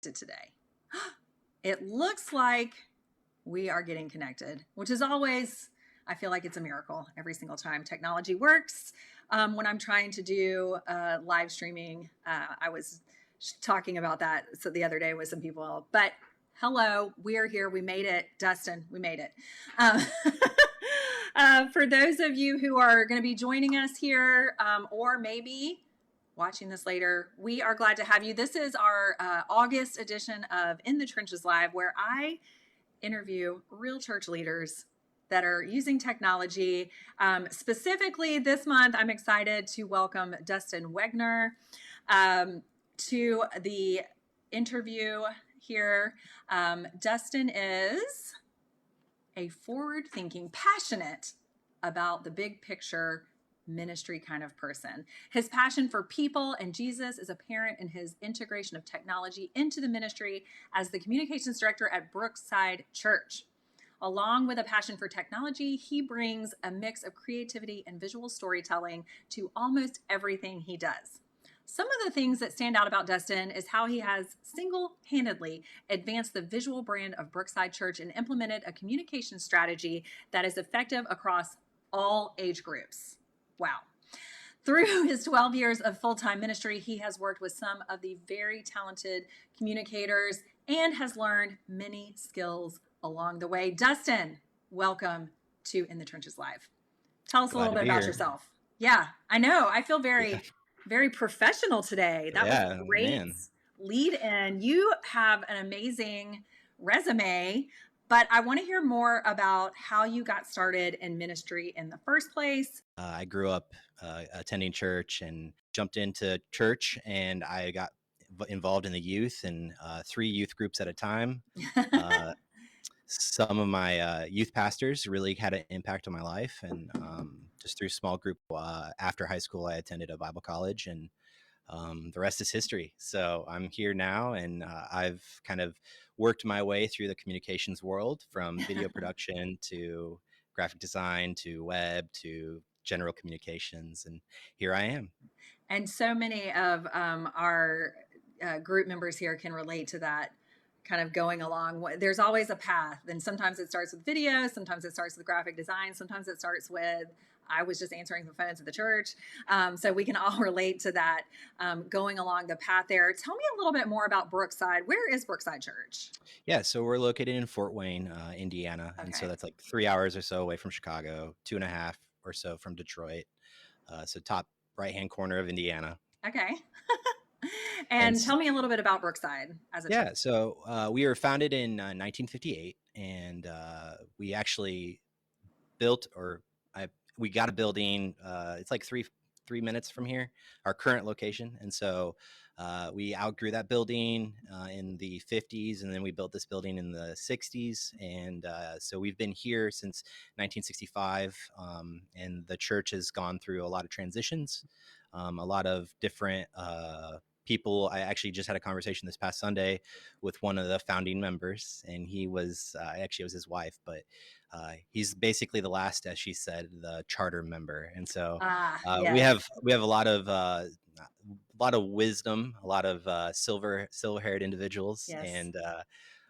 Today. It looks like we are getting connected, which is always, I feel like it's a miracle every single time technology works. When I'm trying to do live streaming, I was talking about that the other day with some people, but hello, we are here. We made it. Dustin, we made it. For those of you who are going to be joining us here, or maybe watching this later, we are glad to have you. This is our August edition of In the Trenches Live, where I interview real church leaders that are using technology. Specifically this month, I'm excited to welcome Dustin Wegner to the interview here. Dustin is a forward-thinking, passionate about the big picture ministry kind of person. His passion for people and Jesus is apparent in his integration of technology into the ministry as the communications director at Brookside Church. Along with a passion for technology, he brings a mix of creativity and visual storytelling to almost everything he does. Some of the things that stand out about Dustin is how he has single-handedly advanced the visual brand of Brookside Church and implemented a communication strategy that is effective across all age groups. Wow. Through his 12 years of full-time ministry, he has worked with some of the very talented communicators and has learned many skills along the way. Dustin, welcome to In the Trenches Live. Tell us a little bit about yourself. Yeah, I know. I feel very professional today. That was great. Man. Lead in. You have an amazing resume, but I want to hear more about how you got started in ministry in the first place. I grew up attending church and jumped into church, and I got involved in the youth and 3 youth groups at a time. Some of my youth pastors really had an impact on my life, and just through small group after high school, I attended a Bible college, and the rest is history. So I'm here now, and I've kind of worked my way through the communications world, from video production to graphic design to web to general communications, and here I am. And so many of our group members here can relate to that, kind of going along. There's always a path, and sometimes it starts with video, sometimes it starts with graphic design, sometimes it starts with I was just answering the phones at the church. So we can all relate to that, going along the path there. Tell me a little bit more about Brookside. Where is Brookside Church? Yeah, so we're located in Fort Wayne, Indiana. Okay. And so that's like 3 hours or so away from Chicago, 2.5 or so from Detroit. So top right-hand corner of Indiana. Okay. And tell me a little bit about Brookside as a church. So we were founded in 1958, and we actually built, we got a building. It's like three minutes from here, our current location. And so we outgrew that building in the 50s, and then we built this building in the 60s. And so we've been here since 1965, and the church has gone through a lot of transitions, a lot of different people. I actually just had a conversation this past Sunday with one of the founding members, and he was actually, it was his wife, but he's basically the last, as she said, the charter member. And so yes. we have a lot of wisdom, a lot of silver-haired individuals, yes. And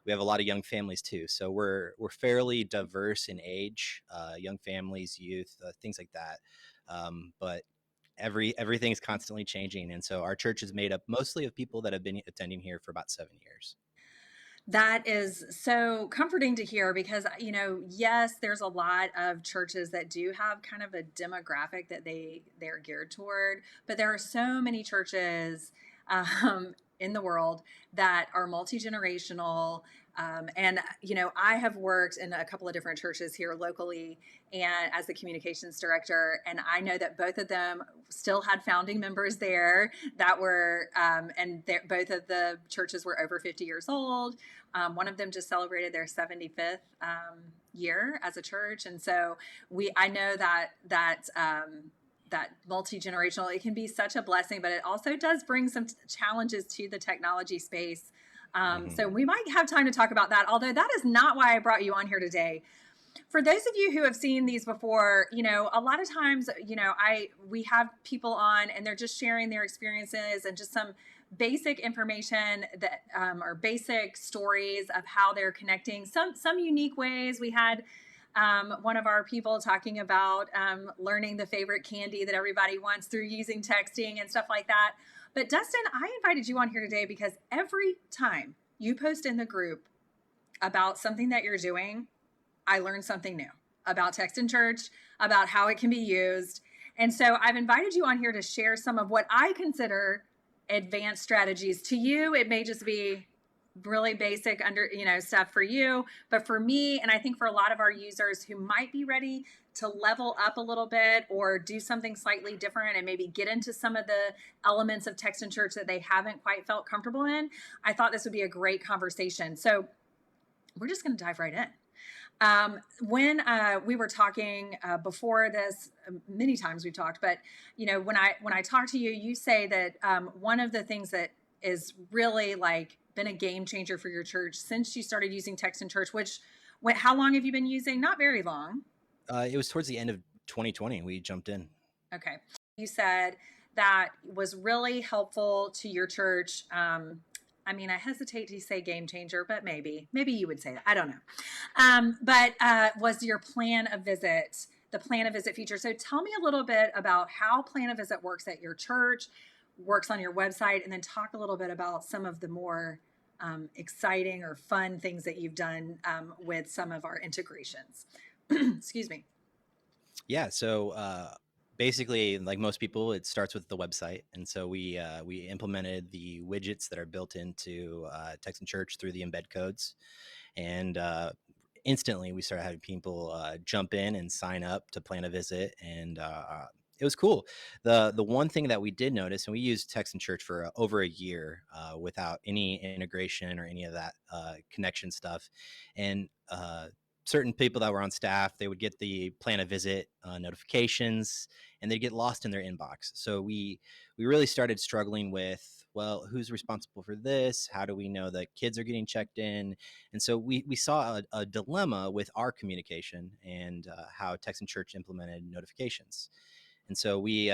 we have a lot of young families too. So we're fairly diverse in age, young families, youth, things like that. But everything is constantly changing. And so our church is made up mostly of people that have been attending here for about 7 years. That is so comforting to hear, because, you know, yes, there's a lot of churches that do have kind of a demographic that they're geared toward, but there are so many churches in the world that are multi-generational. And, you know, I have worked in a couple of different churches here locally and as the communications director, and I know that both of them still had founding members there that were, both of the churches were over 50 years old. One of them just celebrated their 75th year as a church. And so I know that multi-generational, it can be such a blessing, but it also does bring some challenges to the technology space. So we might have time to talk about that, although that is not why I brought you on here today. For those of you who have seen these before, you know, a lot of times, you know, we have people on and they're just sharing their experiences and just some basic information that or basic stories of how they're connecting. Some unique ways. We had one of our people talking about learning the favorite candy that everybody wants through using texting and stuff like that. But Dustin, I invited you on here today because every time you post in the group about something that you're doing, I learned something new about Text in Church, about how it can be used. And so I've invited you on here to share some of what I consider advanced strategies. To you, it may just be really basic stuff for you, but for me, and I think for a lot of our users who might be ready to level up a little bit or do something slightly different and maybe get into some of the elements of Text in Church that they haven't quite felt comfortable in, I thought this would be a great conversation. So we're just going to dive right in. When we were talking before this, many times we've talked, but when I talk to you, you say that one of the things that is really been a game changer for your church since you started using Text in Church, how long have you been using? Not very long. It was towards the end of 2020. We jumped in. Okay. You said that was really helpful to your church. I hesitate to say game changer, but maybe you would say that. I don't know. But was your plan a visit, the plan a visit feature. So tell me a little bit about how plan a visit works at your church, works on your website, and then talk a little bit about some of the more exciting or fun things that you've done with some of our integrations. Excuse me. Yeah. So basically, like most people, it starts with the website. And so we implemented the widgets that are built into Text in Church through the embed codes. And instantly we started having people jump in and sign up to plan a visit. And it was cool. The one thing that we did notice, and we used Text in Church for over a year without any integration or any of that connection stuff. And certain people that were on staff, they would get the plan a visit notifications and they'd get lost in their inbox. So we really started struggling with, well, who's responsible for this? How do we know that kids are getting checked in? And so we saw a dilemma with our communication and how Text in Church implemented notifications. And so we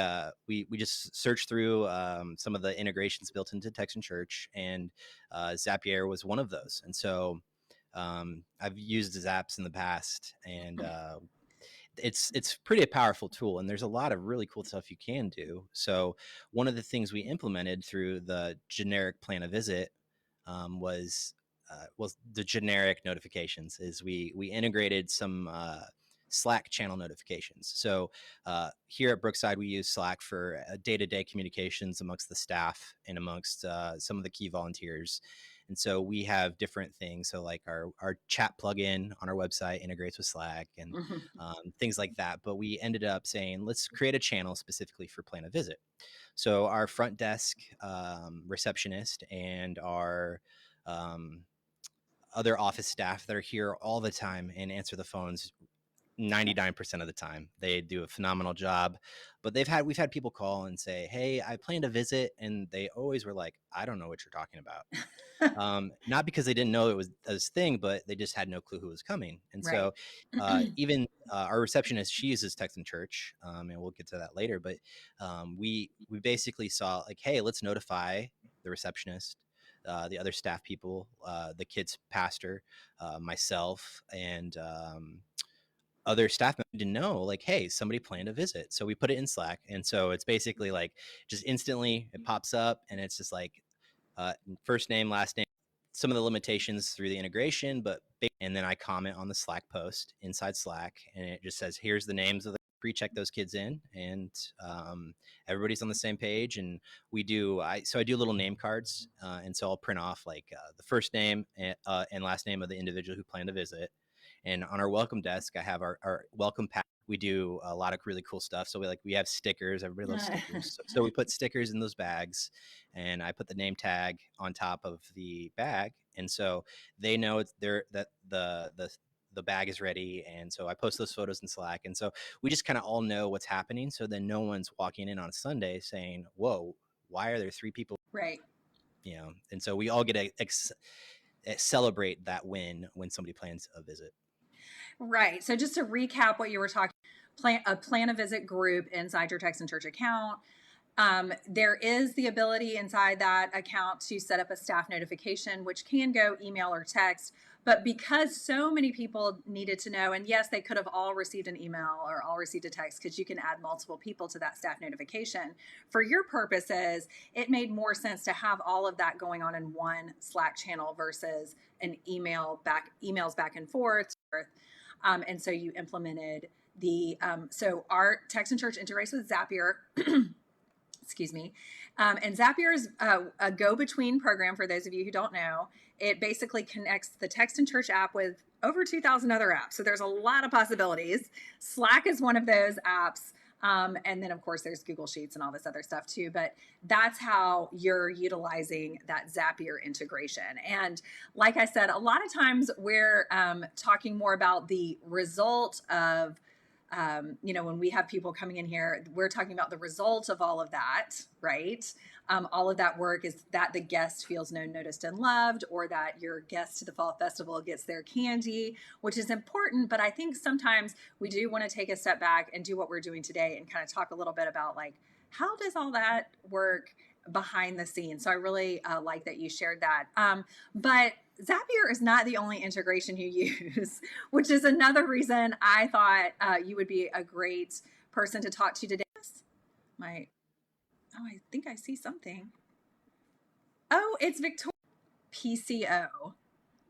just searched through some of the integrations built into Text in Church, and Zapier was one of those. And so I've used Zaps in the past, and it's pretty a powerful tool, and there's a lot of really cool stuff you can do. So one of the things we implemented through the generic plan a visit was the generic notifications. Is we integrated some Slack channel notifications. So here at Brookside, we use Slack for day-to-day communications amongst the staff and amongst some of the key volunteers. And so we have different things. So like our chat plugin on our website integrates with Slack and things like that. But we ended up saying, let's create a channel specifically for plan a visit. So our front desk receptionist and our other office staff that are here all the time and answer the phones 99% of the time. They do a phenomenal job, but we've had people call and say, hey, I planned a visit, and they always were like, I don't know what you're talking about. Not because they didn't know it was this thing, but they just had no clue who was coming. And Right. so even our receptionist, she uses Text in Church, and we'll get to that later, but we basically saw like, hey, let's notify the receptionist, the other staff people, the kids pastor, myself, and other staff members didn't know, like, hey, somebody planned a visit. So we put it in Slack. And so it's basically like just instantly it pops up, and it's just like first name, last name, some of the limitations through the integration, and then I comment on the Slack post inside Slack, and it just says, here's the names of the pre-check those kids in, and everybody's on the same page. And I do little name cards, and so I'll print off like the first name and last name of the individual who planned a visit. And on our welcome desk, I have our welcome pack. We do a lot of really cool stuff. So we have stickers. Everybody loves stickers. So we put stickers in those bags, and I put the name tag on top of the bag. And so they know that the bag is ready. And so I post those photos in Slack. And so we just kind of all know what's happening. So then no one's walking in on Sunday saying, whoa, why are there 3 people? Right. And so we all get to celebrate that win when somebody plans a visit. Right. So just to recap what you were talking, plan a visit group inside your Text in Church account. There is the ability inside that account to set up a staff notification, which can go email or text. But because so many people needed to know, and yes, they could have all received an email or all received a text because you can add multiple people to that staff notification. For your purposes, it made more sense to have all of that going on in one Slack channel versus an emails back and forth. And so you implemented so our Text and Church integrates with Zapier. Excuse me. And Zapier is a go-between program for those of you who don't know. It basically connects the Text and Church app with over 2,000 other apps. So there's a lot of possibilities. Slack is one of those apps. And then, of course, there's Google Sheets and all this other stuff too. But that's how you're utilizing that Zapier integration. And like I said, a lot of times we're talking more about the result of when we have people coming in here, we're talking about the result of all of that, right? All of that work is that the guest feels known, noticed, and loved, or that your guest to the fall festival gets their candy, which is important. But I think sometimes we do want to take a step back and do what we're doing today and kind of talk a little bit about like, how does all that work behind the scenes? So I really like that you shared that. But Zapier is not the only integration you use, which is another reason I thought you would be a great person to talk to today. I think I see something. Oh, it's Victoria PCO,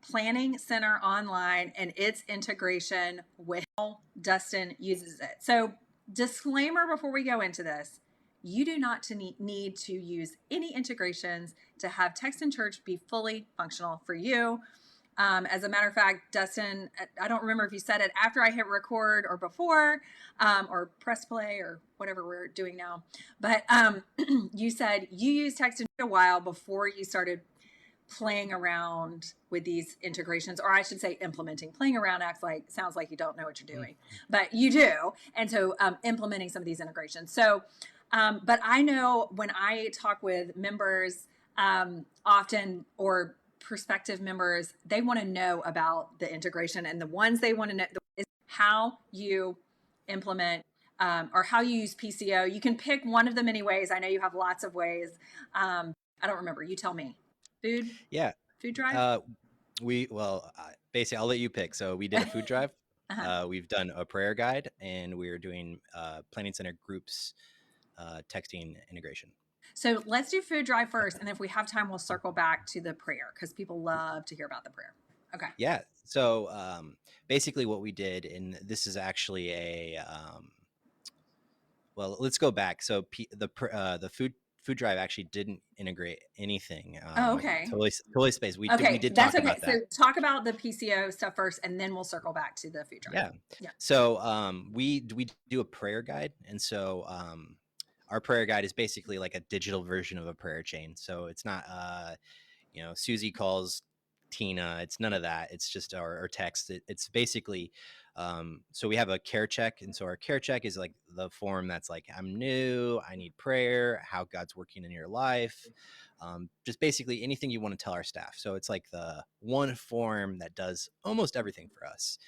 Planning Center Online, and its integration with how Dustin uses it. So disclaimer before we go into this, you do not need to use any integrations to have Text and Church be fully functional for you. As a matter of fact, Dustin, I don't remember if you said it after I hit record or before, or press play or whatever we're doing now. But you said you used Text and Church a while before you started playing around with these integrations, or I should say implementing. Playing around sounds like you don't know what you're doing, but you do. And so implementing some of these integrations. So but I know when I talk with members often, or prospective members, they want to know about the integration, and the ones they want to know is how you implement or how you use PCO. You can pick one of the many ways. I know you have lots of ways. I don't remember. You tell me. Food drive? Basically, I'll let you pick. So we did a food drive. We've done a prayer guide, and we're doing Planning Center groups texting integration. So let's do food drive first, and if we have time, we'll circle back to the prayer because people love to hear about the prayer. Okay. Yeah. So basically, what we did, and this is actually let's go back. So the food drive actually didn't integrate anything. Okay. Totally space. We did that's talk okay. about that. So talk about the PCO stuff first, and then we'll circle back to the food drive. Yeah. So we do a prayer guide, and so our prayer guide is basically like a digital version of a prayer chain. So it's not Susie calls Tina. It's none of that. It's just our text. It's basically so we have a care check, and so our care check is like the form that's like, I'm new, I need prayer, how God's working in your life, just basically anything you want to tell our staff. So it's like the one form that does almost everything for us.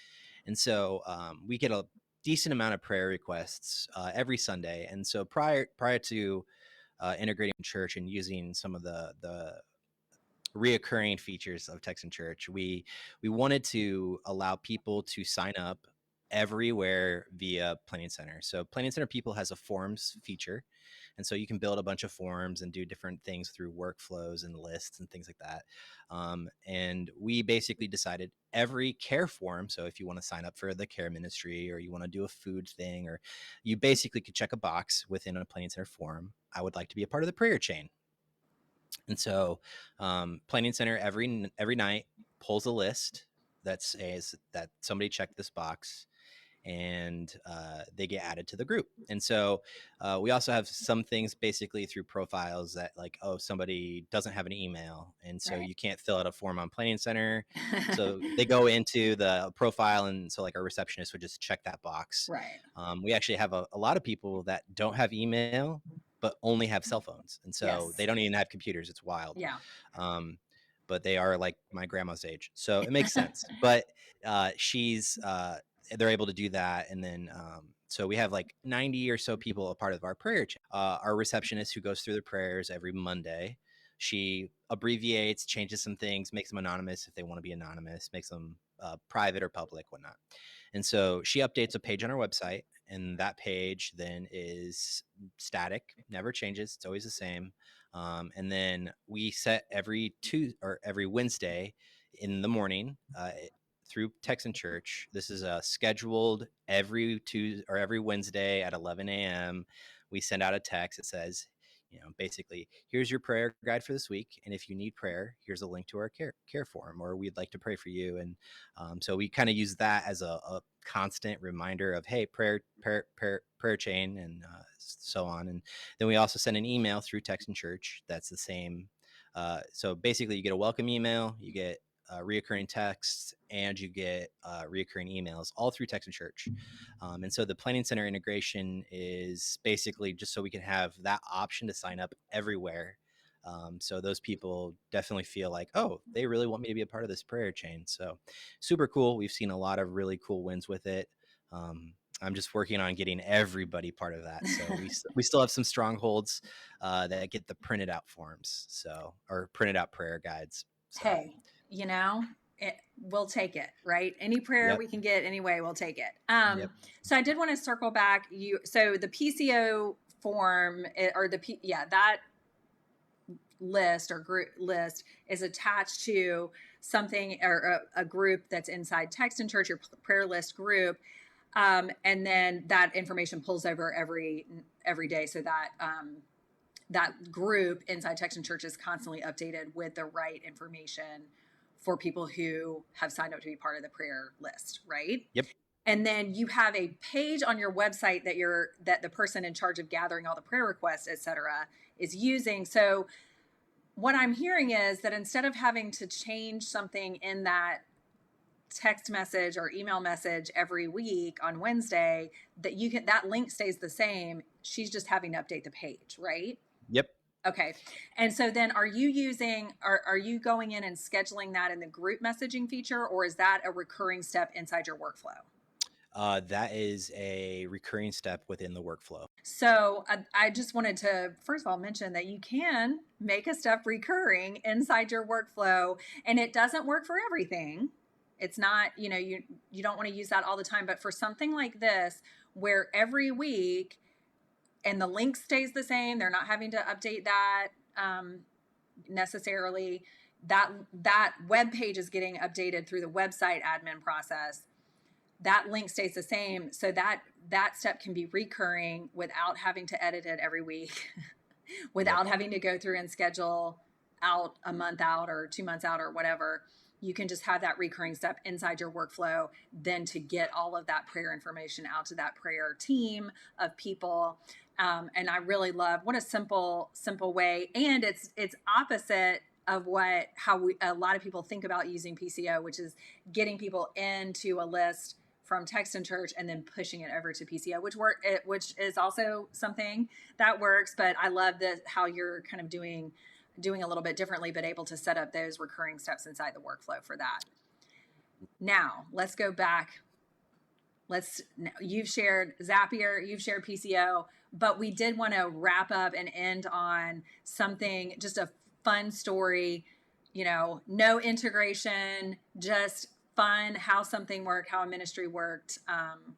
And so we get a decent amount of prayer requests every Sunday. And so prior to integrating church and using some of the reoccurring features of Text and Church, we wanted to allow people to sign up everywhere via Planning Center. So Planning Center People has a forms feature, and so you can build a bunch of forms and do different things through workflows and lists and things like that. And we basically decided every care form, so if you want to sign up for the care ministry, or you want to do a food thing, or you basically could check a box within a Planning Center form, I would like to be a part of the prayer chain. And so Planning Center every night pulls a list that says that somebody checked this box, and they get added to the group. And so we also have some things basically through profiles that like, oh, somebody doesn't have an email, and so you can't fill out a form on Planning Center. So they go into the profile, and so like our receptionist would just check that box. Right. We actually have a lot of people that don't have email but only have cell phones, and so they don't even have computers. It's wild. Yeah. But they are like my grandma's age, so it makes sense. But they're able to do that, and then So we have like 90 or so people a part of our prayer chat. Our receptionist who goes through the prayers every Monday, she abbreviates, changes some things, makes them anonymous if they want to be anonymous, makes them private or public, whatnot. And so she updates a page on our website, and that page then is static, never changes. It's always the same. And then we set every Tuesday or every Wednesday in the morning through Texan Church. This is scheduled every Tuesday or every Wednesday at 11 a.m. We send out a text that says, basically, here's your prayer guide for this week. And if you need prayer, here's a link to our care form, or we'd like to pray for you. And so we kind of use that as a constant reminder of, hey, prayer chain, and so on. And then we also send an email through Texan Church that's the same. So basically, you get a welcome email, you get reoccurring texts, and you get reoccurring emails all through Texan Church. And so the Planning Center integration is basically just so we can have that option to sign up everywhere. So those people definitely feel like, oh, they really want me to be a part of this prayer chain. So super cool. We've seen a lot of really cool wins with it. I'm just working on getting everybody part of that. So we still have some strongholds that get the printed out forms, or printed out prayer guides. So. Hey, we'll take it, right? Any prayer Yep. we can get anyway, we'll take it. Yep. So I did want to circle back. So the PCO form, or that list or group list is attached to something, or a group that's inside Texan Church, your prayer list group. And then that information pulls over every day, so that that group inside Texan Church is constantly updated with the right information for people who have signed up to be part of the prayer list, right? Yep. And then you have a page on your website that the person in charge of gathering all the prayer requests, et cetera, is using. So what I'm hearing is that instead of having to change something in that text message or email message every week on Wednesday, that link stays the same. She's just having to update the page, right? Yep. Okay. And so then are you going in and scheduling that in the group messaging feature, or is that a recurring step inside your workflow? That is a recurring step within the workflow. So I just wanted to, first of all, mention that you can make a step recurring inside your workflow, and it doesn't work for everything. It's not, you don't want to use that all the time, but for something like this, where every week and the link stays the same, they're not having to update that necessarily. That web page is getting updated through the website admin process. That link stays the same, so that step can be recurring without having to edit it every week, without having to go through and schedule out a month out or 2 months out or whatever. You can just have that recurring step inside your workflow, then to get all of that prayer information out to that prayer team of people. And I really love, what a simple way. And it's opposite of how a lot of people think about using PCO, which is getting people into a list from Texan Church and then pushing it over to PCO, which is also something that works. But I love how you're kind of doing a little bit differently, but able to set up those recurring steps inside the workflow for that. Now let's go back. You've shared Zapier, you've shared PCO, but we did want to wrap up and end on something, just a fun story, no integration, just fun, how something worked, how a ministry worked,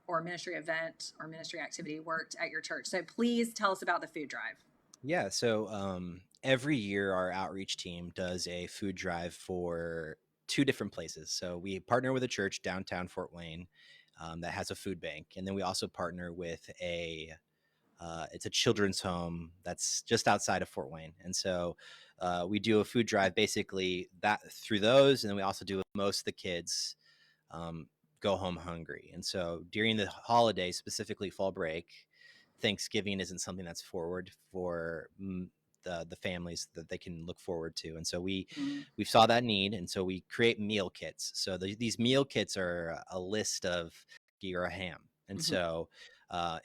or a ministry event or ministry activity worked at your church. So please tell us about the food drive. Yeah. So every year our outreach team does a food drive for 2 different places. So we partner with a church downtown Fort Wayne that has a food bank. And then we also partner with it's a children's home that's just outside of Fort Wayne. And so we do a food drive basically that through those. And then we also do most of the kids go home hungry. And so during the holidays, specifically fall break, Thanksgiving isn't something that's forward for the families that they can look forward to. And so we saw that need. And so we create meal kits. So these meal kits are a list of or a ham. And so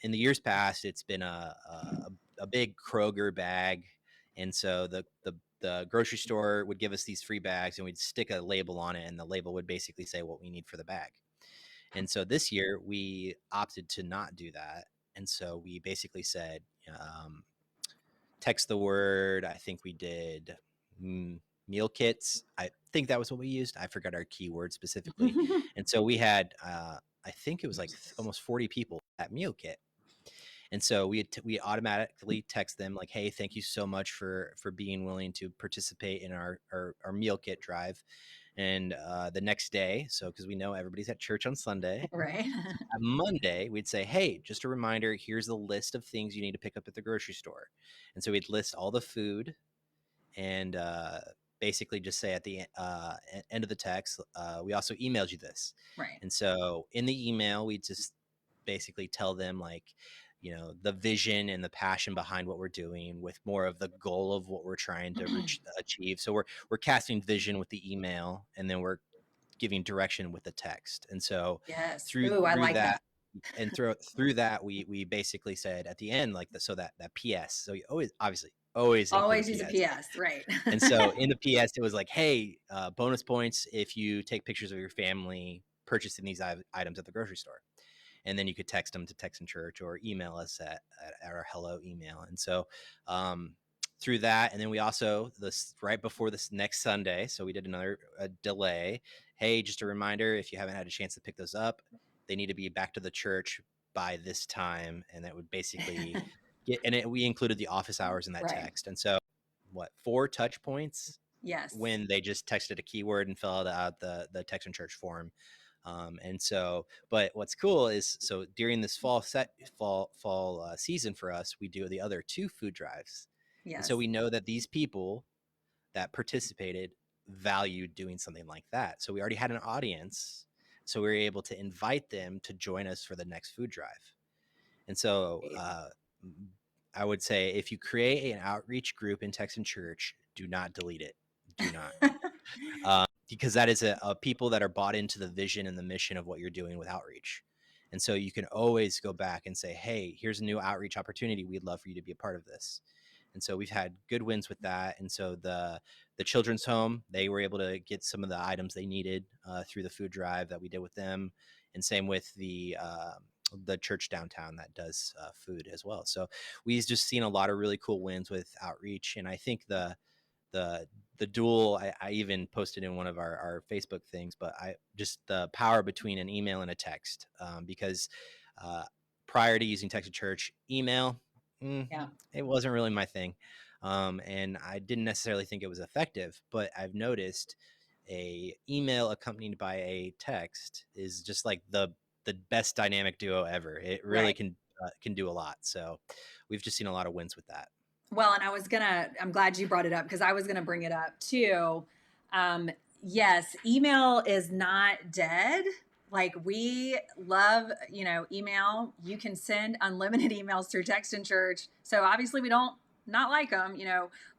in the years past, it's been a big Kroger bag. And so the grocery store would give us these free bags and we'd stick a label on it. And the label would basically say what we need for the bag. And so this year we opted to not do that. And so we basically said, text the word. I think we did meal kits. I think that was what we used. I forgot our keyword specifically. And so we had, I think it was like almost 40 people at meal kit. And so we automatically text them like, hey, thank you so much for being willing to participate in our meal kit drive. And the next day, so because we know everybody's at church on Sunday, Right. so on Monday, we'd say, hey, just a reminder, here's the list of things you need to pick up at the grocery store. And so we'd list all the food and basically just say at the end of the text, we also emailed you this. Right. And so in the email, we just basically tell them like, the vision and the passion behind what we're doing with more of the goal of what we're trying to achieve. So we're casting vision with the email, and then we're giving direction with the text. And so Yes. through Ooh, I like that. that, and through that, we basically said at the end, like that PS. So you always include a Always use a PS. PS, right? And so in the PS, it was like, hey, bonus points if you take pictures of your family purchasing these items at the grocery store. And then you could text them to Text in Church or email us at our hello email. And so through that, and then we also, right before this next Sunday, so we did another delay. Hey, just a reminder, if you haven't had a chance to pick those up, they need to be back to the church by this time. And that would basically we included the office hours in that Right. text. And so 4 touch points Yes. when they just texted a keyword and filled out the Text in Church form. And so, but what's cool is, so during this fall season for us, we do the other 2 food drives. Yes. And so we know that these people that participated valued doing something like that. So we already had an audience. So we were able to invite them to join us for the next food drive. And so I would say, if you create an outreach group in Text in Church, do not delete it. Do not. Because that is a people that are bought into the vision and the mission of what you're doing with outreach. And so you can always go back and say, hey, here's a new outreach opportunity. We'd love for you to be a part of this. And so we've had good wins with that. And so the children's home, they were able to get some of the items they needed through the food drive that we did with them. And same with the church downtown that does food as well. So we've just seen a lot of really cool wins with outreach. And I think the dual, I even posted in one of our Facebook things, but just the power between an email and a text, because prior to using Text in Church, email, it wasn't really my thing. And I didn't necessarily think it was effective, but I've noticed a email accompanied by a text is just like the best dynamic duo ever. It really can do a lot. So we've just seen a lot of wins with that. Well, and I'm glad you brought it up, because I was going to bring it up too. Yes, email is not dead. Like, we love, email. You can send unlimited emails through Text in Church. So obviously we don't not like them,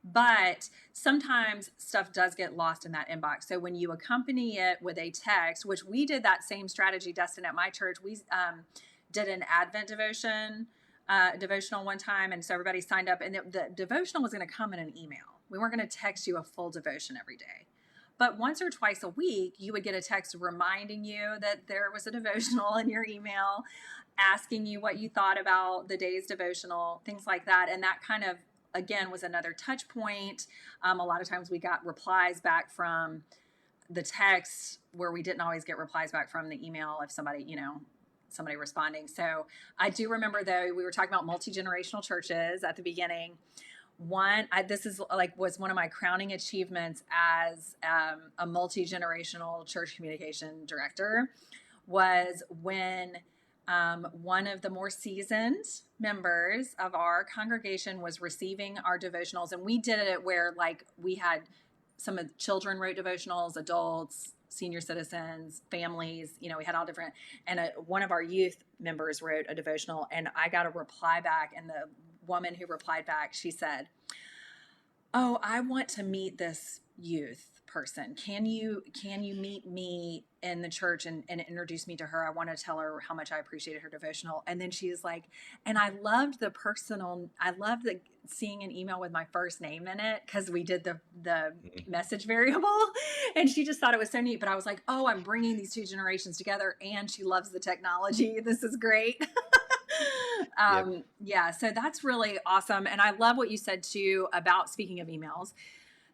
but sometimes stuff does get lost in that inbox. So when you accompany it with a text, which we did that same strategy, Dustin, at my church, we did an Advent devotional one time, and so everybody signed up, and the devotional was going to come in an email. We weren't going to text you a full devotion every day, but once or twice a week you would get a text reminding you that there was a devotional in your email, asking you what you thought about the day's devotional, things like that. And that kind of, again, was another touch point. A lot of times we got replies back from the text where we didn't always get replies back from the email if somebody responding. So I do remember, though, we were talking about multi-generational churches at the beginning. This was one of my crowning achievements as a multi-generational church communication director, was when one of the more seasoned members of our congregation was receiving our devotionals. And we did it where, like, we had some of the children wrote devotionals, adults, senior citizens, families, we had all different, and one of our youth members wrote a devotional, and I got a reply back, and the woman who replied back, she said, "Oh, I want to meet this youth person. Can you meet me in the church and introduce me to her? I want to tell her how much I appreciated her devotional. And then she was like, and I loved the seeing an email with my first name in it, because we did the message variable, and she just thought it was so neat. But I was like, oh, I'm bringing these two generations together, and she loves the technology. This is great. Yep. Yeah, so that's really awesome. And I love what you said too about, speaking of emails,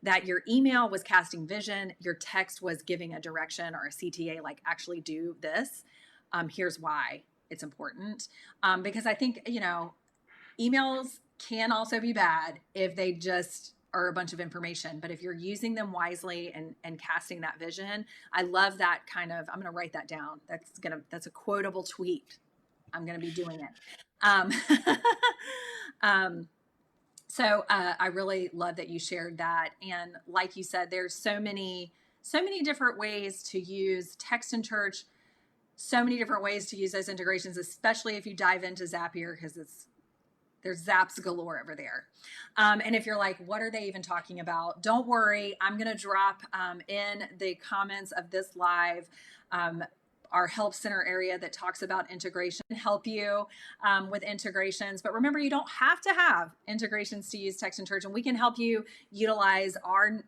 that your email was casting vision, your text was giving a direction or a CTA, like actually do this. Here's why it's important. Because I think, emails can also be bad if they just are a bunch of information. But if you're using them wisely and casting that vision, I love that kind of, I'm going to write that down. That's a quotable tweet. I'm going to be doing it. So I really love that you shared that. And like you said, there's so many different ways to use text in church, so many different ways to use those integrations, especially if you dive into Zapier, because there's zaps galore over there. And if you're like, what are they even talking about? Don't worry. I'm going to drop in the comments of this live our help center area that talks about integration, help you with integrations. But remember, you don't have to have integrations to use text in church, and we can help you utilize our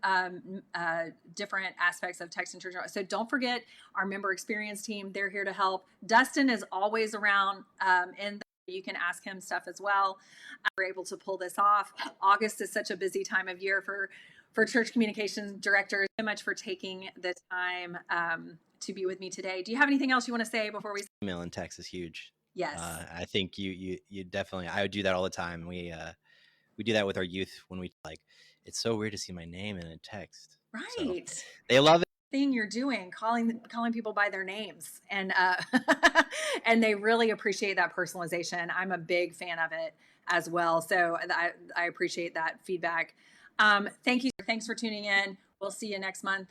different aspects of text in church. So don't forget our member experience team. They're here to help. Dustin is always around you can ask him stuff as well. We're able to pull this off. August is such a busy time of year for church communications directors. So much for taking the time to be with me today. Do you have anything else you want to say before we? Email and text is huge. Yes. I think you definitely, I would do that all the time. We do that with our youth when we it's so weird to see my name in a text. Right. So they love it. Thing you're doing, calling people by their names, and and they really appreciate that personalization. I'm a big fan of it as well. So I appreciate that feedback. Thank you. Thanks for tuning in. We'll see you next month.